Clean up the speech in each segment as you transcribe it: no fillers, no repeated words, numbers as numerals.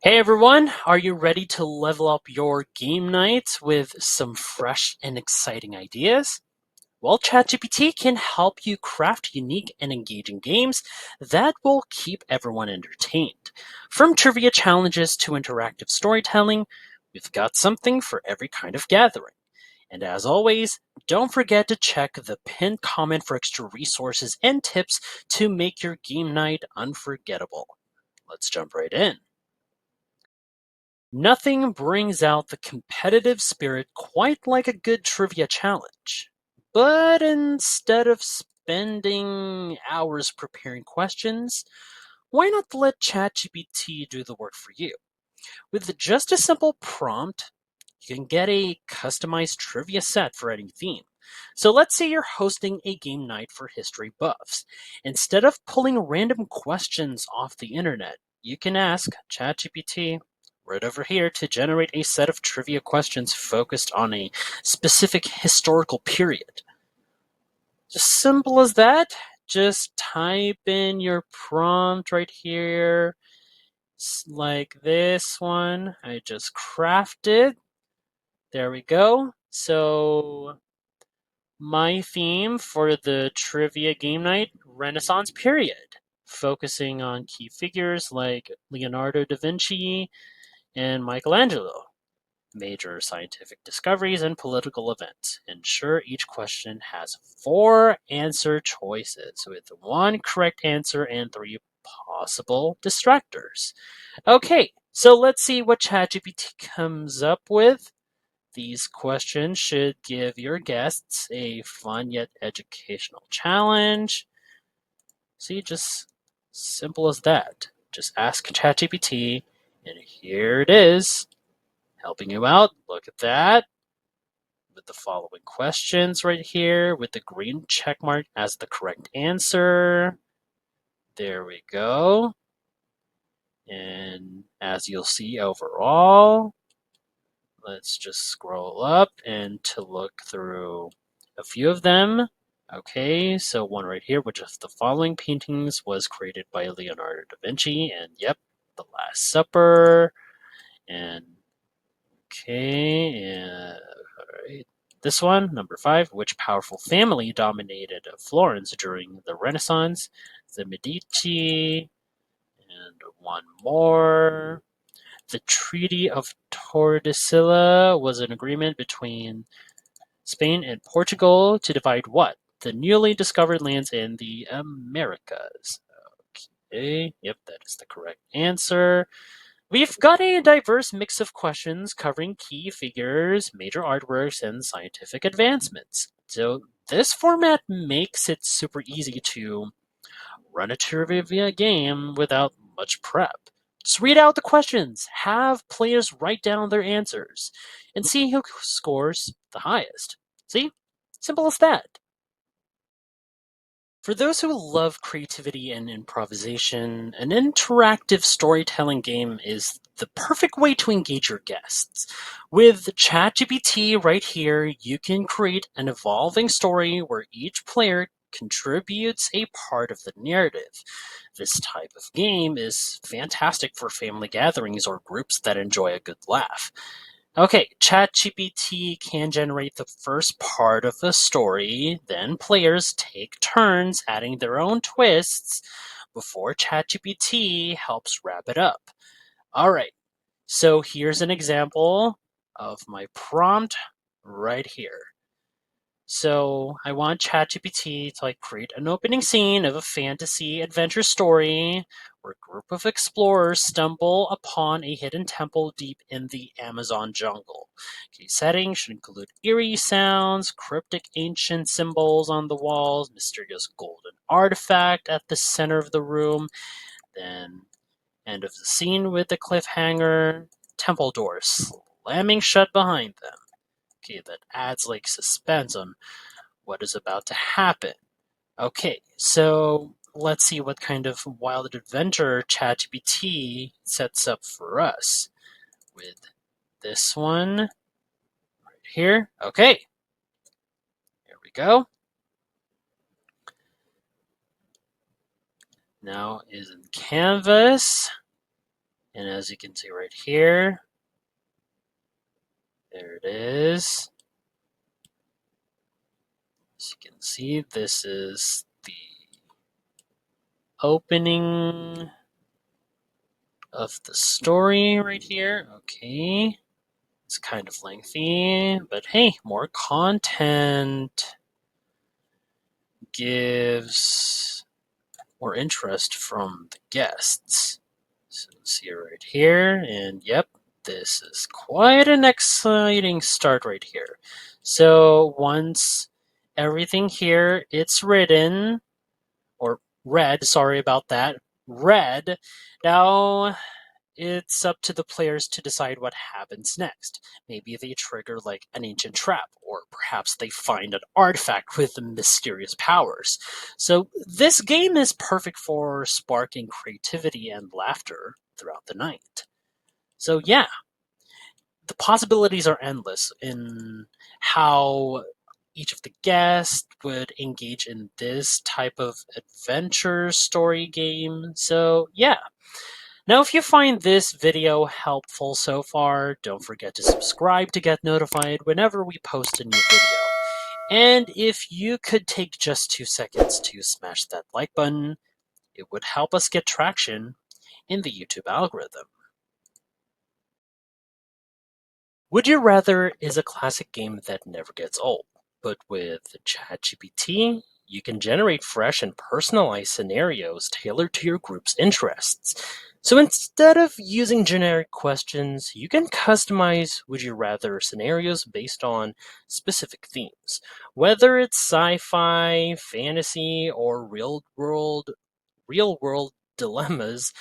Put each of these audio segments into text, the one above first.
Hey everyone, are you ready to level up your game night with some fresh and exciting ideas? Well, ChatGPT can help you craft unique and engaging games that will keep everyone entertained. From trivia challenges to interactive storytelling, we've got something for every kind of gathering. And as always, don't forget to check the pinned comment for extra resources and tips to make your game night unforgettable. Let's jump right in. Nothing brings out the competitive spirit quite like a good trivia challenge. But instead of spending hours preparing questions, why not let ChatGPT do the work for you? With just a simple prompt, you can get a customized trivia set for any theme. So let's say you're hosting a game night for history buffs. Instead of pulling random questions off the internet, you can ask ChatGPT right over here to generate a set of trivia questions focused on a specific historical period. Just simple as that. Just type in your prompt right here, like this one. I just crafted. There we go. So my theme for the trivia game night, Renaissance period, focusing on key figures like Leonardo da Vinci and Michelangelo, major scientific discoveries and political events. Ensure each question has four answer choices with one correct answer and three possible distractors. Okay, so let's see what ChatGPT comes up with. These questions should give your guests a fun yet educational challenge. See, just simple as that. Just ask ChatGPT, and here it is, helping you out. Look at that. With the following questions right here, with the green check mark as the correct answer. There we go. And as you'll see overall, let's just scroll up and to look through a few of them. Okay, so one right here, which of the following paintings was created by Leonardo da Vinci? And yep, The Last Supper. And okay, and all right. This one, number 5, which powerful family dominated Florence during the Renaissance? The Medici. And one more. The Treaty of Tordesillas was an agreement between Spain and Portugal to divide what? The newly discovered lands in the Americas. Okay, yep, that is the correct answer. We've got a diverse mix of questions covering key figures, major artworks, and scientific advancements. So this format makes it super easy to run a trivia game without much prep. Just read out the questions, have players write down their answers, and see who scores the highest. See? Simple as that. For those who love creativity and improvisation, an interactive storytelling game is the perfect way to engage your guests. With ChatGPT right here, you can create an evolving story where each player contributes a part of the narrative. This type of game is fantastic for family gatherings or groups that enjoy a good laugh. Okay, ChatGPT can generate the first part of the story, then players take turns adding their own twists before ChatGPT helps wrap it up. All right, so here's an example of my prompt right here. So I want ChatGPT to create an opening scene of a fantasy adventure story where a group of explorers stumble upon a hidden temple deep in the Amazon jungle. Okay, setting should include eerie sounds, cryptic ancient symbols on the walls, mysterious golden artifact at the center of the room, then end of the scene with the cliffhanger, temple doors slamming shut behind them. Okay, that adds suspense on what is about to happen. Okay, so let's see what kind of wild adventure ChatGPT sets up for us with this one right here. Okay, here we go. Now is in Canvas, And as you can see right here, there it is. As you can see, this is the opening of the story right here. Okay. It's kind of lengthy, but hey, more content gives more interest from the guests. So see it right here, and yep, this is quite an exciting start right here. So once everything here it's written, or read, sorry about that, read, now it's up to the players to decide what happens next. Maybe they trigger like an ancient trap, or perhaps they find an artifact with mysterious powers. So this game is perfect for sparking creativity and laughter throughout the night. So yeah, the possibilities are endless in how each of the guests would engage in this type of adventure story game. So yeah, now, if you find this video helpful so far, don't forget to subscribe to get notified whenever we post a new video. And if you could take just 2 seconds to smash that like button, it would help us get traction in the YouTube algorithm. Would You Rather is a classic game that never gets old, but with ChatGPT, you can generate fresh and personalized scenarios tailored to your group's interests. So instead of using generic questions, you can customize Would You Rather scenarios based on specific themes. Whether it's sci-fi, fantasy, or real-world dilemmas,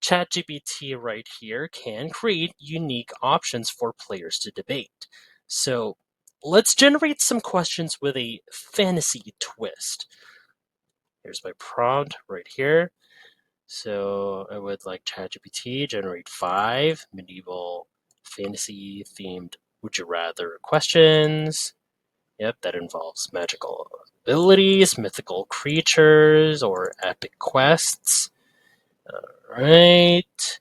ChatGPT right here can create unique options for players to debate. So let's generate some questions with a fantasy twist. Here's my prompt right here. So I would like ChatGPT generate 5 medieval fantasy themed would you rather questions. Yep, that involves magical abilities, mythical creatures, or epic quests. Right.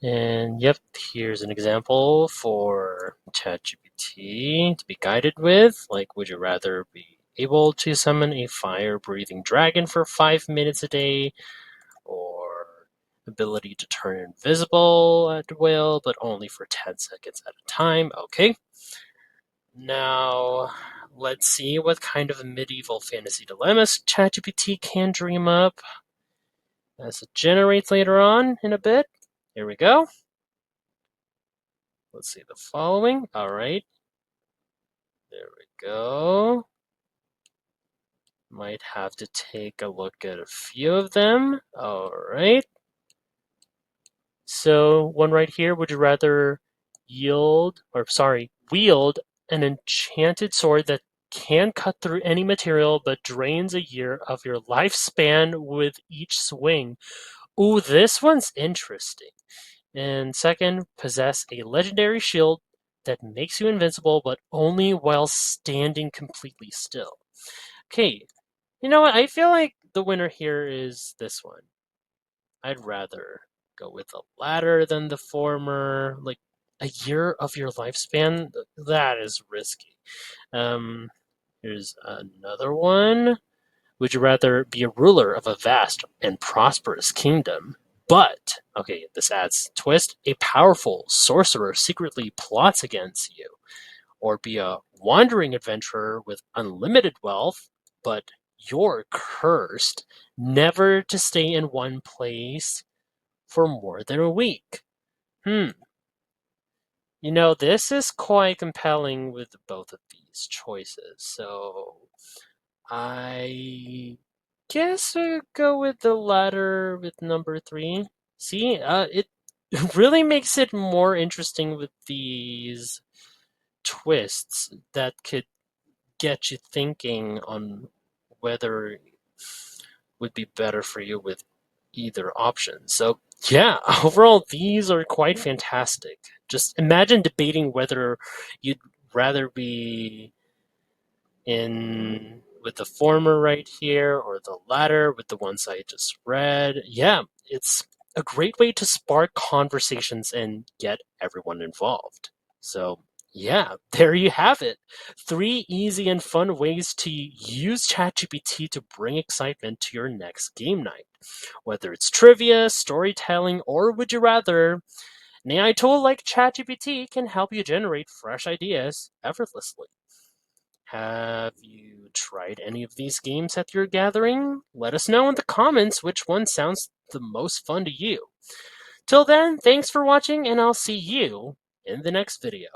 And yep, here's an example for ChatGPT to be guided with. Like, would you rather be able to summon a fire-breathing dragon for 5 minutes a day, or ability to turn invisible at will, but only for 10 seconds at a time? Okay. Now, let's see what kind of medieval fantasy dilemmas ChatGPT can dream up as it generates later on in a bit. Here we go. Let's see the following. All right. There we go. Might have to take a look at a few of them. All right. So one right here, would you rather wield an enchanted sword that can cut through any material but drains a year of your lifespan with each swing? Ooh, this one's interesting. And second, possess a legendary shield that makes you invincible, but only while standing completely still. Okay, you know what? I feel like the winner here is this one. I'd rather go with the latter than the former. Like, a year of your lifespan, that is risky. Here's another one. Would you rather be a ruler of a vast and prosperous kingdom, but, okay, this adds twist, a powerful sorcerer secretly plots against you, or be a wandering adventurer with unlimited wealth, but you're cursed, never to stay in one place for more than a week? Hmm. You know, this is quite compelling with both of these choices. So I guess I'll go with the latter with number 3. See, it really makes it more interesting with these twists that could get you thinking on whether would be better for you with either option. So yeah, overall these are quite fantastic. Just imagine debating whether you'd rather be in with the former right here or the latter with the ones I just read. Yeah, it's a great way to spark conversations and get everyone involved. So, yeah, there you have it. 3 easy and fun ways to use ChatGPT to bring excitement to your next game night. Whether it's trivia, storytelling, or would you rather, an AI tool like ChatGPT can help you generate fresh ideas effortlessly. Have you tried any of these games at your gathering? Let us know in the comments which one sounds the most fun to you. Till then, thanks for watching, and I'll see you in the next video.